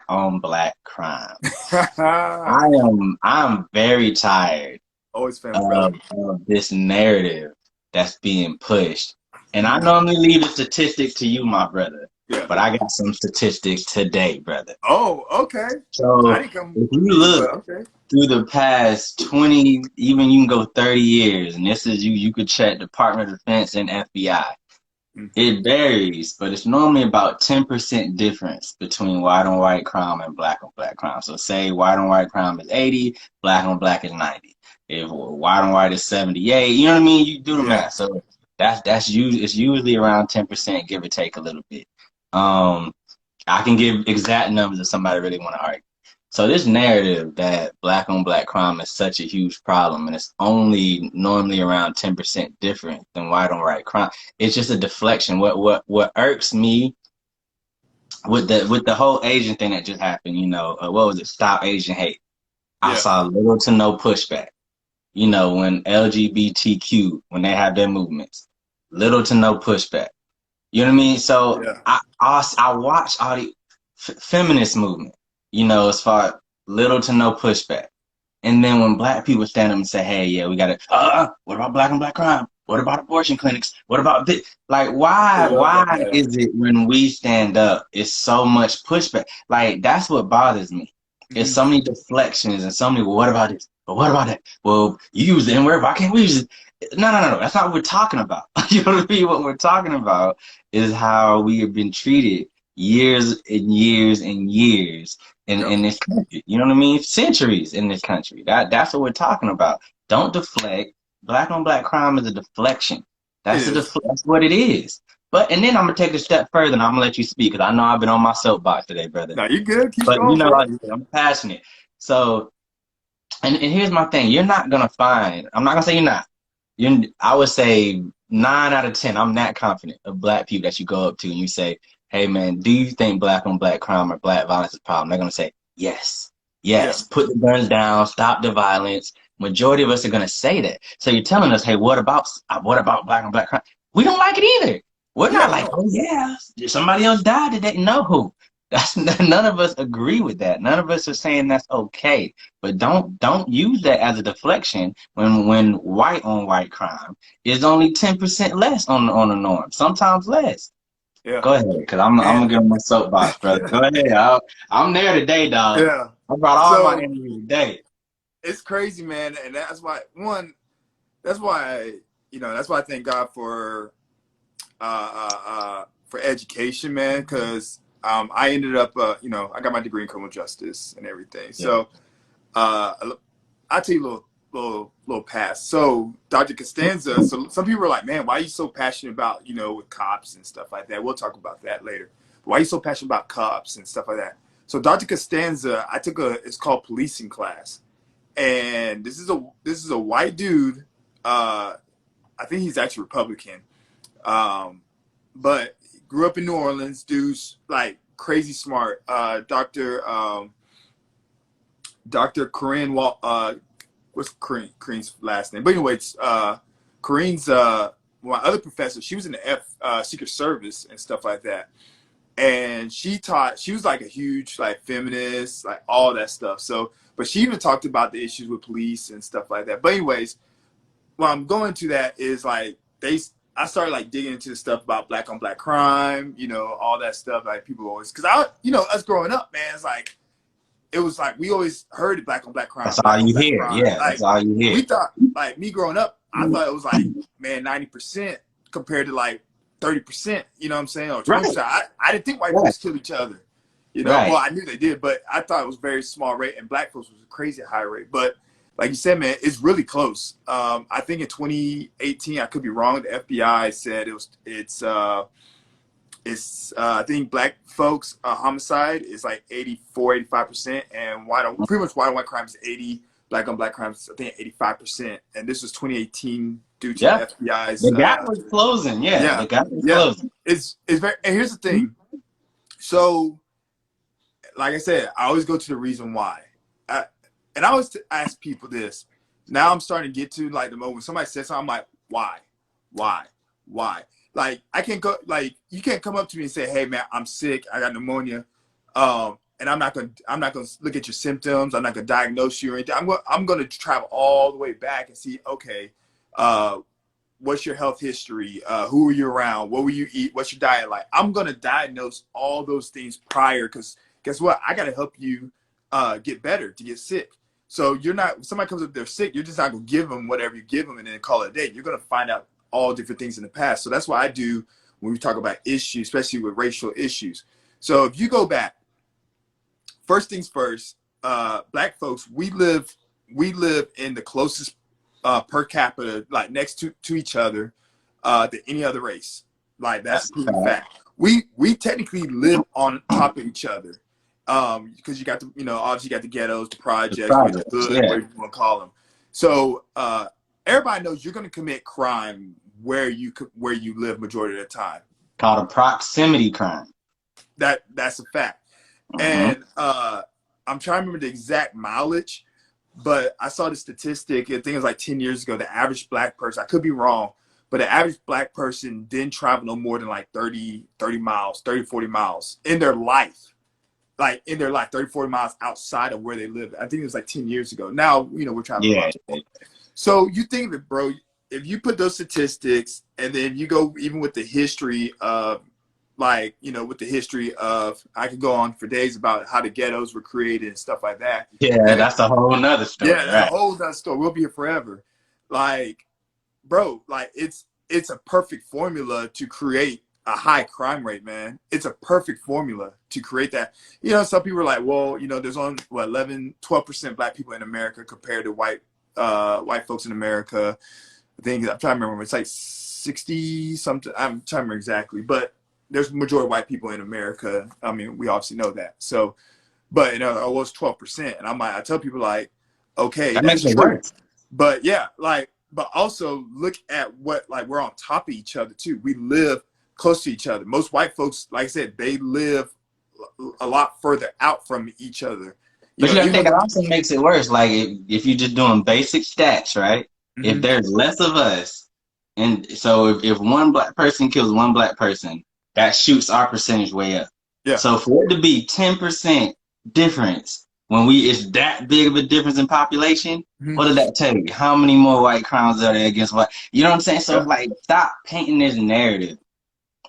on black crime. Always I'm very tired family, brother. of this narrative that's being pushed. And I Mhm. normally leave the statistic to you, my brother, Yeah. but I got some statistics today, brother. Oh, okay. I So didn't come if you prepared, but look okay. through the past 20, even you can go 30 years, and this is you could check Department of Defense and FBI. Mhm. It varies, but it's normally about 10% difference between white on white crime and black on black crime. So say white on white crime is 80, black on black is 90. If white on white is 78, you know what I mean? You do the Yeah. math. So that's usually it's usually around 10%, give or take a little bit. Um, I can give exact numbers if somebody really want to argue. So this narrative that black on black crime is such a huge problem and it's only normally around 10% different than white on white crime, it's just a deflection. What irks me with the whole Asian thing that just happened, what was it? Stop Asian Hate. I Yeah. saw little to no pushback. When LGBTQ, when they have their movements, little to no pushback. You know what I mean? So Yeah. I watch all the feminist movement, as far little to no pushback. And then when black people stand up and say, hey, yeah, we got to, what about black and black crime? What about abortion clinics? What about this? Like, why Yeah. is it when we stand up, it's so much pushback? Like, that's what bothers me. It's Mhm. so many deflections and so many, well, what about this? But what about that? Well, you use the N-word, why can't we use it? No. That's not what we're talking about. You know what I mean? What we're talking about is how we have been treated years and years and years Yep. in this country. You know what I mean? Centuries in this country. That's what we're talking about. Don't deflect. Black on black crime is a deflection. It is. That's what it is. But and then I'm gonna take it a step further and I'm gonna let you speak because I know I've been on my soapbox today, brother. Now you good. Keep But going, bro. I'm passionate. So and here's my thing. You're not gonna find. I'm not gonna say you're not. I would say 9 out of 10. I'm that confident of black people that you go up to and you say, "Hey, man, do you think black on black crime or black violence is a problem?" They're gonna say, "Yes, Yeah. yes. Put the guns down. Stop the violence." Majority of us are gonna say that. So you're telling us, "Hey, what about black on black crime?" We don't like it either. We're not Yeah. like, No. "Oh yeah, somebody else died today." No, that's none of us agree with that. None of us are saying that's okay. But don't use that as a deflection when white on white crime is only 10% less on the norm, sometimes less. Yeah. Go ahead, because I'm gonna And get on my soapbox, brother. Go ahead. I'm there today, dog. yeah. I brought all my So energy today. it's crazy, man, and that's why that's why that's why I thank God for education, man, because I ended up I got my degree in criminal justice and everything. Yeah. So uh, I'll tell you a little past. So Dr. Costanza, so some people are like, man, why are you so passionate about, with cops and stuff like that? We'll talk about that later. But why are you so passionate about cops and stuff like that? So Dr. Costanza, I took it's called policing class. And this is a white dude. I think he's actually Republican. Um, but grew up in New Orleans, dude's like crazy smart. Dr. Corinne what's Corinne's last name? But anyways, Corinne's my other professor, she was in the Secret Service and stuff like that. And she was like a huge like feminist, like all that stuff. So, but she even talked about the issues with police and stuff like that. But anyways, what I'm going to that is like I started like digging into the stuff about black on black crime, all that stuff. Like people always, because us growing up, man, it was like we always heard black on black crime, That's all black on you black hear. crime. Yeah, that's Like all you hear. we thought, like me growing up, I thought it was like, man, 90% compared to like 30%. You know what I'm saying, or Right, 20%. I didn't think white right, folks killed each other. Well, right. I knew they did, but I thought it was a very small rate, and black folks was a crazy high rate. But like you said, man, it's really close. I think in 2018, I could be wrong. The FBI said it's I think black folks homicide is like 84, 85%, and pretty much white on white crime is 80, black on black crime is I think 85%, and this was 2018 due to the Yeah, FBI's the gap was closing. Yeah, yeah, the gap was yeah, closing. it's very. And here's the thing, so like I said, I always go to the reason why, and I always ask people this. Now I'm starting to get to like the moment when somebody says something, I'm like, why, why? Like I can't go, like you can't come up to me and say, hey man, I'm sick, I got pneumonia, and I'm not gonna look at your symptoms. I'm not gonna diagnose you or anything. I'm gonna travel all the way back and see, okay, what's your health history? Who were you around? What will you eat? What's your diet like? I'm gonna diagnose all those things prior, because guess what? I gotta help you get better, to get sick. So you're not, somebody comes up, they're sick, you're just not gonna give them whatever you give them and then call it a day. You're gonna find out all different things in the past. So that's what I do when we talk about issues, especially with racial issues. So if you go back, first things first, black folks, we live in the closest per capita, like next to each other, than any other race. Like that's a proven fact. We technically live on top of each other, because you got the, obviously you got the ghettos, the projects, the hood, yeah. whatever you want to call them. So everybody knows you're going to commit crime where you live majority of the time. Called a proximity crime. That's a fact. And I'm trying to remember the exact mileage, but I saw the statistic, I think it was like 10 years ago, the average black person, I could be wrong, but the average black person didn't travel no more than like 30 miles, 30, 40 miles in their life. Like in their life, 30, 40 miles outside of where they live. I think it was like 10 years ago. Now, we're traveling a lot more. So you think of it, bro, if you put those statistics and then you go even with the history of, like, with the history of, I could go on for days about how the ghettos were created and stuff like that. Yeah, that's a whole nother story. Yeah, that's a whole nother story. We'll be here forever. Like, bro, like it's a perfect formula to create a high crime rate, man. It's a perfect formula to create that. Some people are like, well, there's only 12% black people in America compared to white folks in America. I think, I'm trying to remember, it's like 60 something. I'm trying to remember exactly, but there's majority of white people in America. I mean, we obviously know that. So, but it was 12%, and I tell people, like, okay, that that's makes it true. worse. But yeah, but also look at what, like, we're on top of each other too. We live close to each other. Most white folks, like I said, they live a lot further out from each other. But you gotta think it also makes it worse. Like if you're just doing basic stats, right? If there's less of us, and so if one black person kills one black person, that shoots our percentage way up. Yeah. So for it to be 10% difference when it's that big of a difference in population, what does that tell you? How many more white crimes are there against white? You know what I'm saying? So like, stop painting this narrative.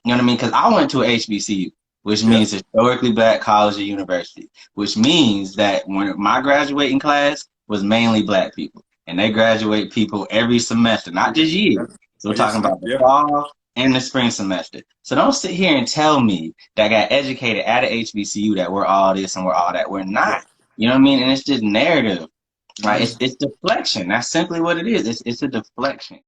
You know what I mean? Because I went to a HBCU, which means historically black college or university, which means that when my graduating class was mainly black people, and they graduate people every semester, not just year. So we're talking about the fall and the spring semester. So don't sit here and tell me that I got educated at a HBCU that we're all this and we're all that. We're not. You know what I mean? And it's just narrative. Right? It's deflection. That's simply what it is. It's a deflection.